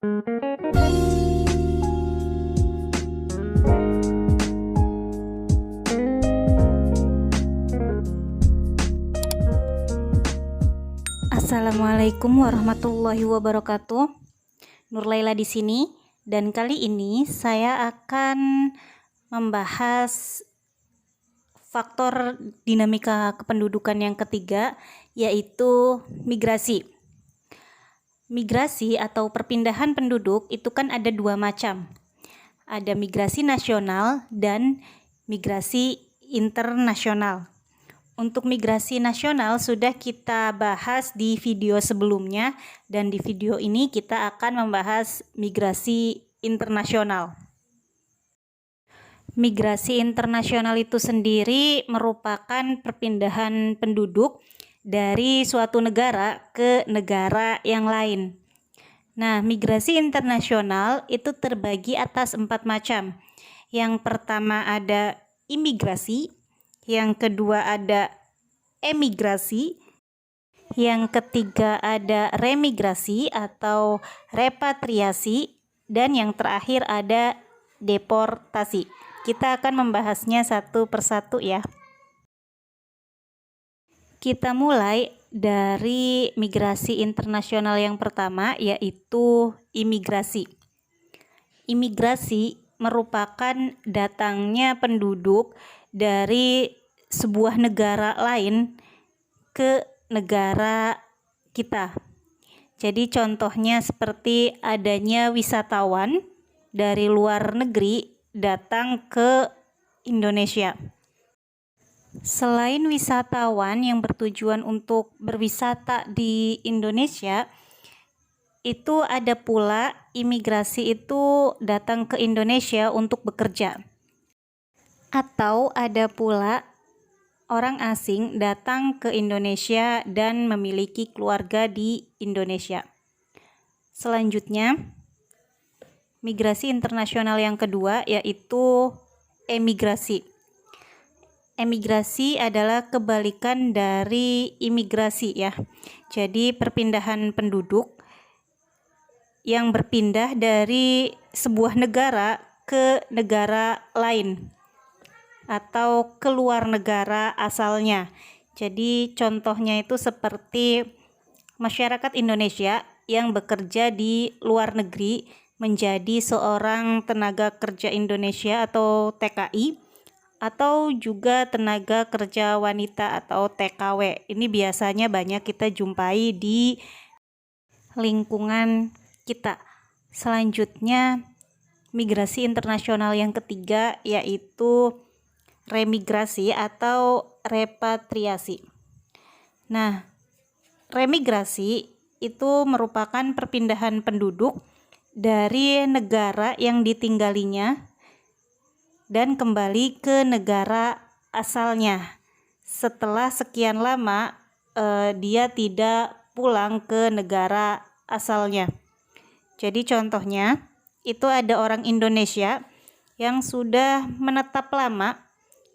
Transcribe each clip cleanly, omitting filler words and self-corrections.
Assalamualaikum warahmatullahi wabarakatuh. Nur Laila di sini, dan kali ini saya akan membahas faktor dinamika kependudukan yang ketiga, yaitu migrasi. Migrasi atau perpindahan penduduk itu kan ada dua macam. Ada migrasi nasional dan migrasi internasional. Untuk migrasi nasional sudah kita bahas di video sebelumnya, dan di video ini kita akan membahas migrasi internasional. Migrasi internasional itu sendiri merupakan perpindahan penduduk dari suatu negara ke negara yang lain. Nah, migrasi internasional itu terbagi atas 4 macam. Yang pertama ada imigrasi, yang kedua ada emigrasi, yang ketiga ada remigrasi atau repatriasi, dan yang terakhir ada deportasi. Kita akan membahasnya satu persatu ya. Kita mulai dari migrasi internasional yang pertama, yaitu imigrasi. Imigrasi merupakan datangnya penduduk dari sebuah negara lain ke negara kita. Jadi contohnya seperti adanya wisatawan dari luar negeri datang ke Indonesia. Selain wisatawan yang bertujuan untuk berwisata di Indonesia, itu ada pula imigrasi itu datang ke Indonesia untuk bekerja. Atau ada pula orang asing datang ke Indonesia dan memiliki keluarga di Indonesia. Selanjutnya, migrasi internasional yang kedua yaitu emigrasi. Emigrasi adalah kebalikan dari imigrasi ya. Jadi perpindahan penduduk yang berpindah dari sebuah negara ke negara lain atau keluar negara asalnya. Jadi contohnya itu seperti masyarakat Indonesia yang bekerja di luar negeri menjadi seorang tenaga kerja Indonesia atau TKI, atau juga tenaga kerja wanita atau TKW. Ini biasanya banyak kita jumpai di lingkungan kita. Selanjutnya, migrasi internasional yang ketiga yaitu remigrasi atau repatriasi. Nah, remigrasi itu merupakan perpindahan penduduk dari negara yang ditinggalinya dan kembali ke negara asalnya. Setelah sekian lama dia tidak pulang ke negara asalnya. Jadi contohnya itu ada orang Indonesia yang sudah menetap lama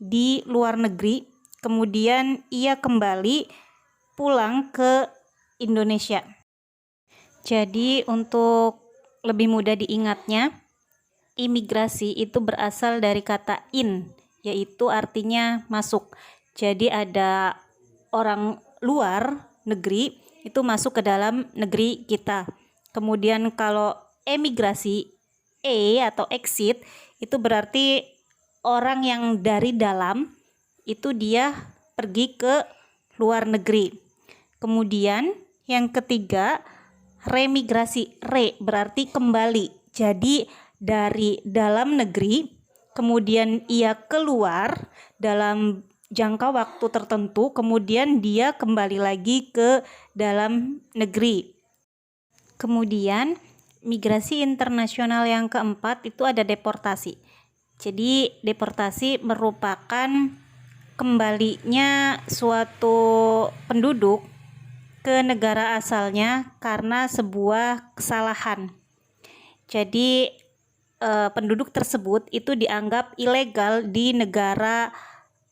di luar negeri, kemudian ia kembali pulang ke Indonesia. Jadi untuk lebih mudah diingatnya, imigrasi itu berasal dari kata in, yaitu artinya masuk. Jadi ada orang luar negeri itu masuk ke dalam negeri kita. Kemudian kalau emigrasi, atau exit, itu berarti orang yang dari dalam itu dia pergi ke luar negeri. Kemudian yang ketiga, remigrasi, berarti kembali. Jadi dari dalam negeri kemudian ia keluar dalam jangka waktu tertentu, kemudian dia kembali lagi ke dalam negeri. Kemudian migrasi internasional yang keempat itu ada deportasi. Jadi deportasi merupakan kembalinya suatu penduduk ke negara asalnya karena sebuah kesalahan. Jadi penduduk tersebut itu dianggap ilegal di negara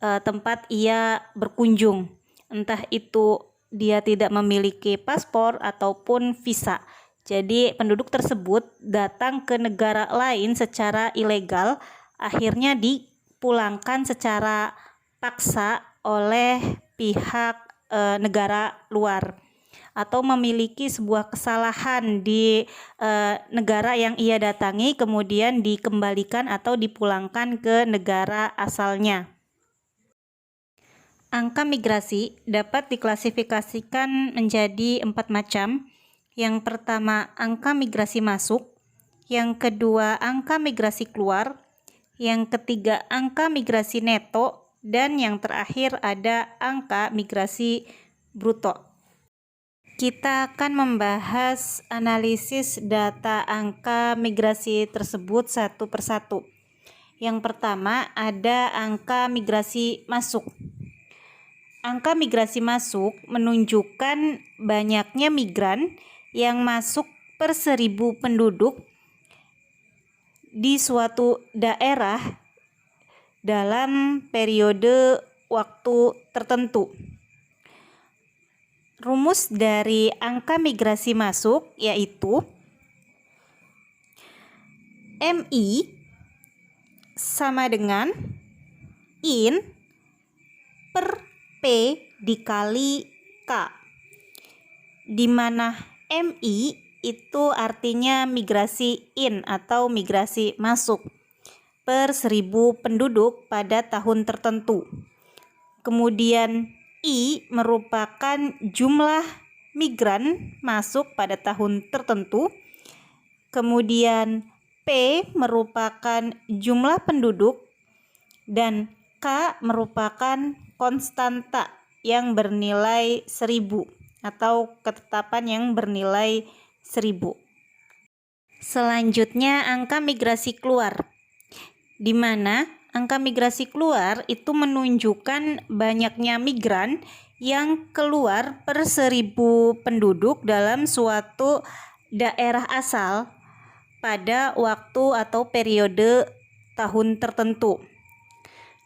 tempat ia berkunjung. Entah itu dia tidak memiliki paspor ataupun visa. Jadi penduduk tersebut datang ke negara lain secara ilegal, akhirnya dipulangkan secara paksa oleh pihak negara luar, atau memiliki sebuah kesalahan di negara yang ia datangi, kemudian dikembalikan atau dipulangkan ke negara asalnya. Angka migrasi dapat diklasifikasikan menjadi 4 macam. Yang pertama, angka migrasi masuk. Yang kedua, angka migrasi keluar. Yang ketiga, angka migrasi neto. Dan yang terakhir ada angka migrasi bruto. Kita akan membahas analisis data angka migrasi tersebut satu persatu. Yang pertama ada angka migrasi masuk. Angka migrasi masuk menunjukkan banyaknya migran yang masuk per 1000 penduduk di suatu daerah dalam periode waktu tertentu. Rumus dari angka migrasi masuk yaitu MI sama dengan IN per P dikali K, di mana MI itu artinya migrasi in atau migrasi masuk per 1000 penduduk pada tahun tertentu. Kemudian I merupakan jumlah migran masuk pada tahun tertentu. Kemudian P merupakan jumlah penduduk dan K merupakan konstanta yang bernilai 1000 atau ketetapan yang bernilai 1000. Selanjutnya angka migrasi keluar, di mana angka migrasi keluar itu menunjukkan banyaknya migran yang keluar per 1000 penduduk dalam suatu daerah asal pada waktu atau periode tahun tertentu.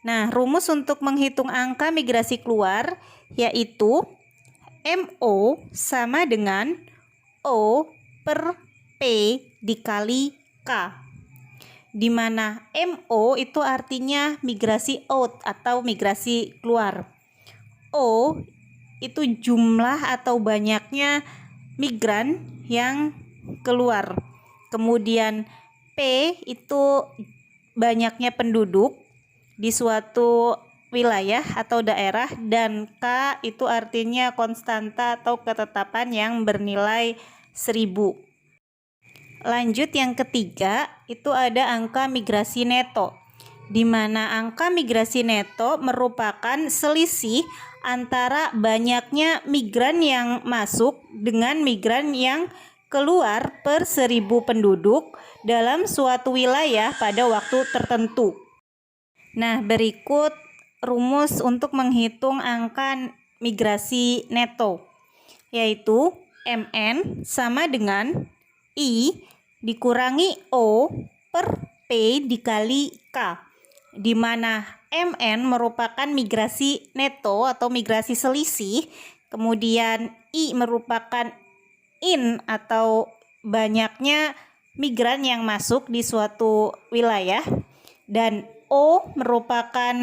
Nah, rumus untuk menghitung angka migrasi keluar yaitu MO sama dengan O per P dikali K, di mana MO itu artinya migrasi out atau migrasi keluar. O itu jumlah atau banyaknya migran yang keluar. Kemudian P itu banyaknya penduduk di suatu wilayah atau daerah, dan K itu artinya konstanta atau ketetapan yang bernilai 1000. Lanjut yang ketiga, itu ada angka migrasi neto, di mana angka migrasi neto merupakan selisih antara banyaknya migran yang masuk dengan migran yang keluar per 1000 penduduk dalam suatu wilayah pada waktu tertentu. Nah, berikut rumus untuk menghitung angka migrasi neto, yaitu MN sama dengan I dikurangi O per P dikali K, di mana MN merupakan migrasi neto atau migrasi selisih, kemudian I merupakan in atau banyaknya migran yang masuk di suatu wilayah, dan O merupakan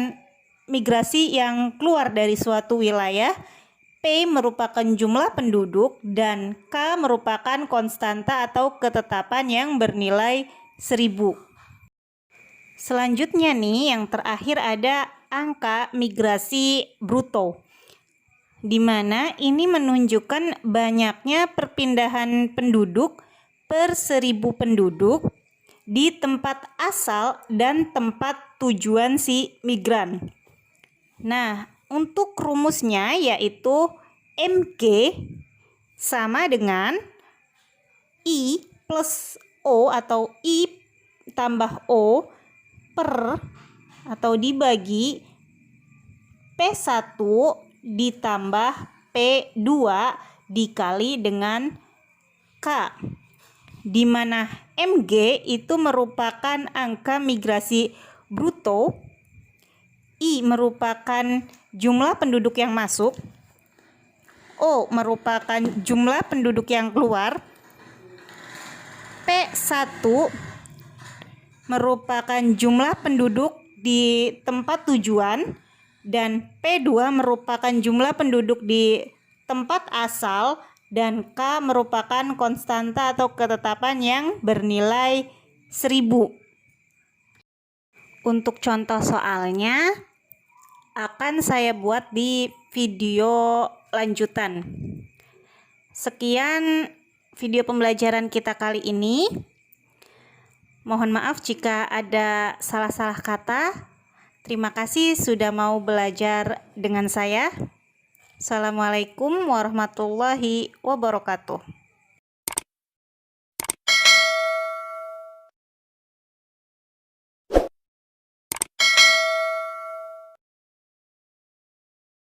migrasi yang keluar dari suatu wilayah, P merupakan jumlah penduduk, dan K merupakan konstanta atau ketetapan yang bernilai 1000. Selanjutnya nih, yang terakhir ada angka migrasi bruto, di mana ini menunjukkan banyaknya perpindahan penduduk per 1000 penduduk di tempat asal dan tempat tujuan si migran. Nah, untuk rumusnya yaitu MG sama dengan I plus O atau I tambah O per atau dibagi P1 ditambah P2 dikali dengan K, di mana MG itu merupakan angka migrasi bruto, I merupakan jumlah penduduk yang masuk, O merupakan jumlah penduduk yang keluar, P1 merupakan jumlah penduduk di tempat tujuan dan P2 merupakan jumlah penduduk di tempat asal dan K merupakan konstanta atau ketetapan yang bernilai 1000. Untuk contoh soalnya akan saya buat di video lanjutan. Sekian video pembelajaran kita kali ini. Mohon maaf jika ada salah-salah kata. Terima kasih sudah mau belajar dengan saya. Assalamualaikum warahmatullahi wabarakatuh.